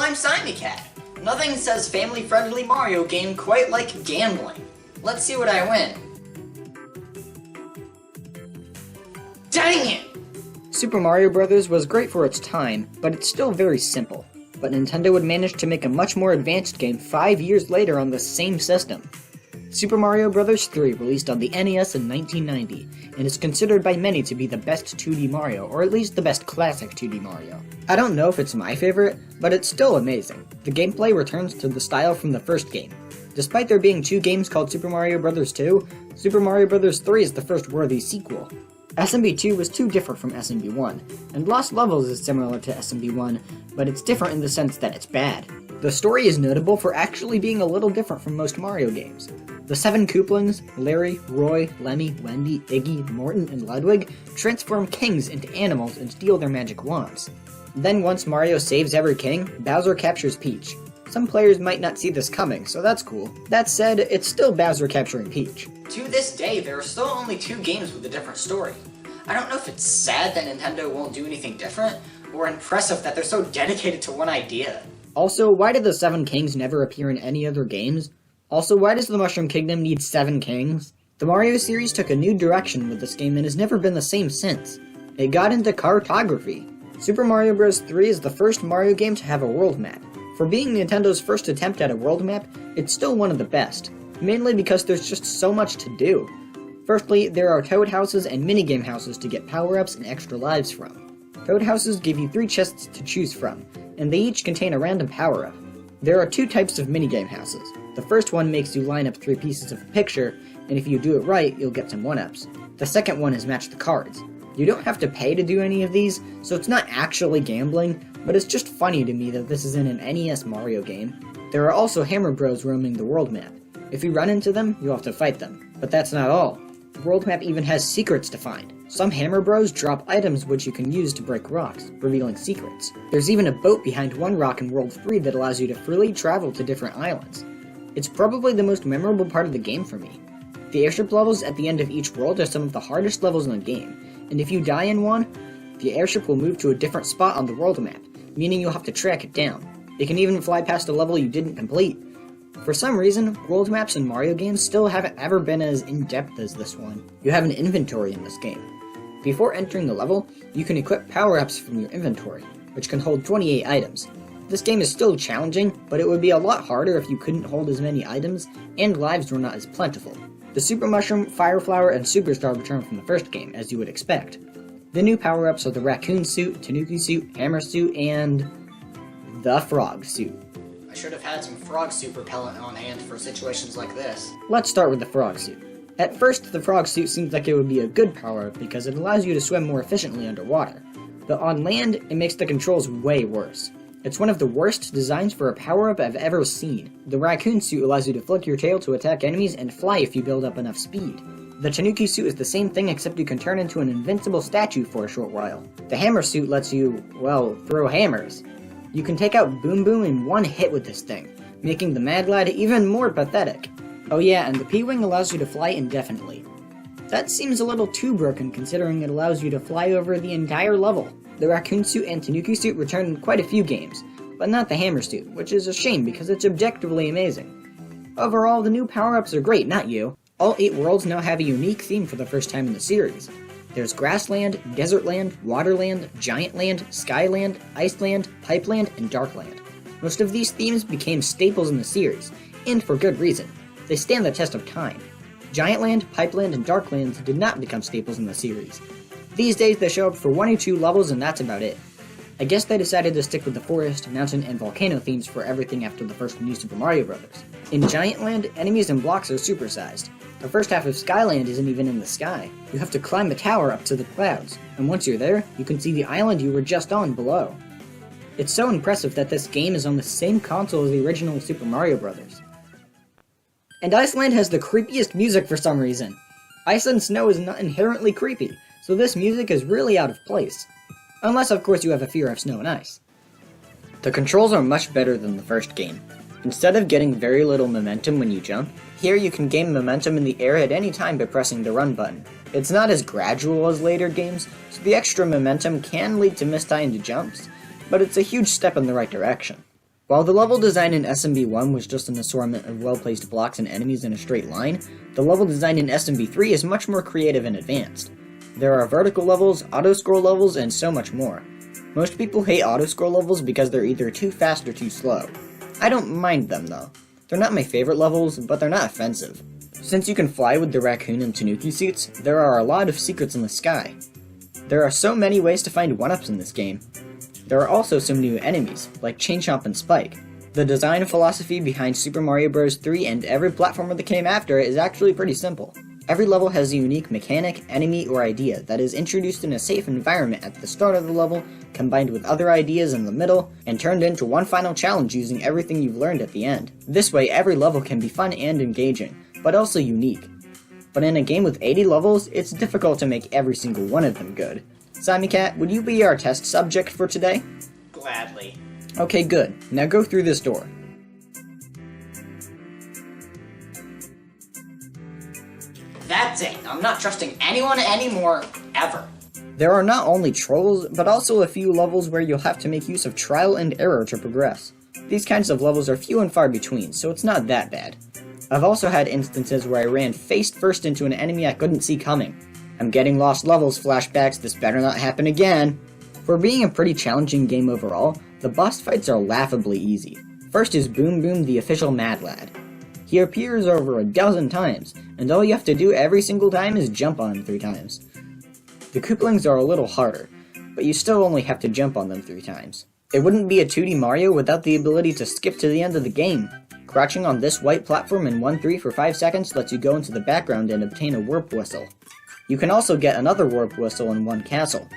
I'm Siamecat. Nothing says family-friendly Mario game quite like gambling. Let's see what I win. Dang it! Super Mario Bros. Was great for its time, but it's still very simple. But Nintendo would manage to make a much more advanced game 5 years later on the same system. Super Mario Bros. 3 released on the NES in 1990, and is considered by many to be the best 2D Mario, or at least the best classic 2D Mario. I don't know if it's my favorite, but it's still amazing. The gameplay returns to the style from the first game. Despite there being 2 games called Super Mario Bros. 2, Super Mario Bros. 3 is the first worthy sequel. SMB 2 was too different from SMB 1, and Lost Levels is similar to SMB 1, but it's different in the sense that it's bad. The story is notable for actually being a little different from most Mario games. The 7 Koopalings, Larry, Roy, Lemmy, Wendy, Iggy, Morton, and Ludwig, transform kings into animals and steal their magic wands. Then once Mario saves every king, Bowser captures Peach. Some players might not see this coming, so that's cool. That said, it's still Bowser capturing Peach. To this day, there are still only 2 games with a different story. I don't know if it's sad that Nintendo won't do anything different, or impressive that they're so dedicated to one idea. Also, why did the 7 kings never appear in any other games? Also, why does the Mushroom Kingdom need 7 kings? The Mario series took a new direction with this game and has never been the same since. It got into cartography. Super Mario Bros. 3 is the first Mario game to have a world map. For being Nintendo's first attempt at a world map, it's still one of the best, mainly because there's just so much to do. Firstly, there are Toad Houses and minigame houses to get power-ups and extra lives from. Toad Houses give you 3 chests to choose from, and they each contain a random power-up. There are 2 types of minigame houses. The first one makes you line up 3 pieces of a picture, and if you do it right, you'll get some 1-ups. The second one is match the cards. You don't have to pay to do any of these, so it's not actually gambling, but it's just funny to me that this is in an NES Mario game. There are also Hammer Bros roaming the world map. If you run into them, you'll have to fight them. But that's not all. The world map even has secrets to find. Some Hammer Bros drop items which you can use to break rocks, revealing secrets. There's even a boat behind one rock in World 3 that allows you to freely travel to different islands. It's probably the most memorable part of the game for me. The airship levels at the end of each world are some of the hardest levels in the game, and if you die in one, the airship will move to a different spot on the world map, meaning you'll have to track it down. It can even fly past a level you didn't complete. For some reason, world maps in Mario games still haven't ever been as in-depth as this one. You have an inventory in this game. Before entering the level, you can equip power-ups from your inventory, which can hold 28 items. This game is still challenging, but it would be a lot harder if you couldn't hold as many items, and lives were not as plentiful. The Super Mushroom, Fire Flower, and Superstar return from the first game, as you would expect. The new power-ups are the Raccoon Suit, Tanuki Suit, Hammer Suit, and the Frog Suit. I should have had some frog suit repellent on hand for situations like this. Let's start with the Frog Suit. At first, the Frog Suit seems like it would be a good power-up because it allows you to swim more efficiently underwater. But on land, it makes the controls way worse. It's one of the worst designs for a power-up I've ever seen. The Raccoon Suit allows you to flick your tail to attack enemies and fly if you build up enough speed. The Tanuki Suit is the same thing except you can turn into an invincible statue for a short while. The Hammer Suit lets you, well, throw hammers. You can take out Boom Boom in one hit with this thing, making the Mad Lad even more pathetic. Oh yeah, and the P-Wing allows you to fly indefinitely. That seems a little too broken considering it allows you to fly over the entire level. The Raccoon Suit and Tanuki Suit return in quite a few games, but not the Hammer Suit, which is a shame because it's objectively amazing. Overall, the new power-ups are great, not you. All 8 worlds now have a unique theme for the first time in the series. There's Grassland, Desertland, Waterland, Giantland, Skyland, Iceland, Pipeland, and Darkland. Most of these themes became staples in the series, and for good reason. They stand the test of time. Giantland, Pipeland, and Darklands did not become staples in the series. These days they show up for 1 or 2 levels and that's about it. I guess they decided to stick with the forest, mountain, and volcano themes for everything after the first New Super Mario Bros. In Giantland, enemies and blocks are supersized. The first half of Skyland isn't even in the sky. You have to climb a tower up to the clouds, and once you're there, you can see the island you were just on below. It's so impressive that this game is on the same console as the original Super Mario Bros. And Iceland has the creepiest music for some reason. Ice and snow is not inherently creepy, so this music is really out of place. Unless, of course, you have a fear of snow and ice. The controls are much better than the first game. Instead of getting very little momentum when you jump, here you can gain momentum in the air at any time by pressing the run button. It's not as gradual as later games, so the extra momentum can lead to missed into jumps, but it's a huge step in the right direction. While the level design in SMB1 was just an assortment of well-placed blocks and enemies in a straight line, the level design in SMB3 is much more creative and advanced. There are vertical levels, auto-scroll levels, and so much more. Most people hate auto-scroll levels because they're either too fast or too slow. I don't mind them though. They're not my favorite levels, but they're not offensive. Since you can fly with the raccoon and tanuki suits, there are a lot of secrets in the sky. There are so many ways to find 1-ups in this game. There are also some new enemies, like Chain Chomp and Spike. The design philosophy behind Super Mario Bros. 3 and every platformer that came after it is actually pretty simple. Every level has a unique mechanic, enemy, or idea that is introduced in a safe environment at the start of the level, combined with other ideas in the middle, and turned into one final challenge using everything you've learned at the end. This way, every level can be fun and engaging, but also unique. But in a game with 80 levels, it's difficult to make every single one of them good. Siamecat, would you be our test subject for today? Gladly. Okay, good. Now go through this door. That's it. I'm not trusting anyone anymore, ever. There are not only trolls, but also a few levels where you'll have to make use of trial and error to progress. These kinds of levels are few and far between, so it's not that bad. I've also had instances where I ran face first into an enemy I couldn't see coming. I'm getting lost levels flashbacks, this better not happen again. For being a pretty challenging game overall, the boss fights are laughably easy. First is Boom Boom, the official Mad Lad. He appears over a dozen times, and all you have to do every single time is jump on him 3 times. The Koopalings are a little harder, but you still only have to jump on them 3 times. It wouldn't be a 2D Mario without the ability to skip to the end of the game. Crouching on this white platform in 1-3 for 5 seconds lets you go into the background and obtain a warp whistle. You can also get another warp whistle in one castle.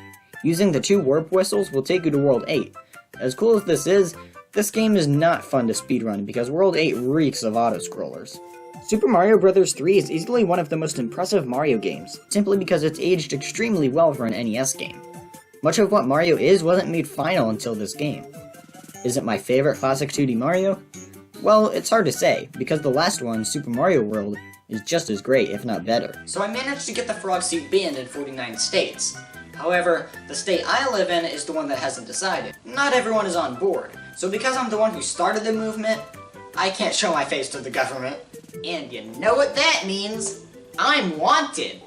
Using the 2 warp whistles will take you to World 8. As cool as this game is not fun to speedrun because World 8 reeks of auto-scrollers. Super Mario Bros. 3 is easily one of the most impressive Mario games, simply because it's aged extremely well for an NES game. Much of what Mario is wasn't made final until this game. Is it my favorite classic 2D Mario? Well, it's hard to say, because the last one, Super Mario World, is just as great, if not better. So I managed to get the frog suit banned in 49 states. However, the state I live in is the one that hasn't decided. Not everyone is on board, so because I'm the one who started the movement, I can't show my face to the government. And you know what that means? I'm wanted!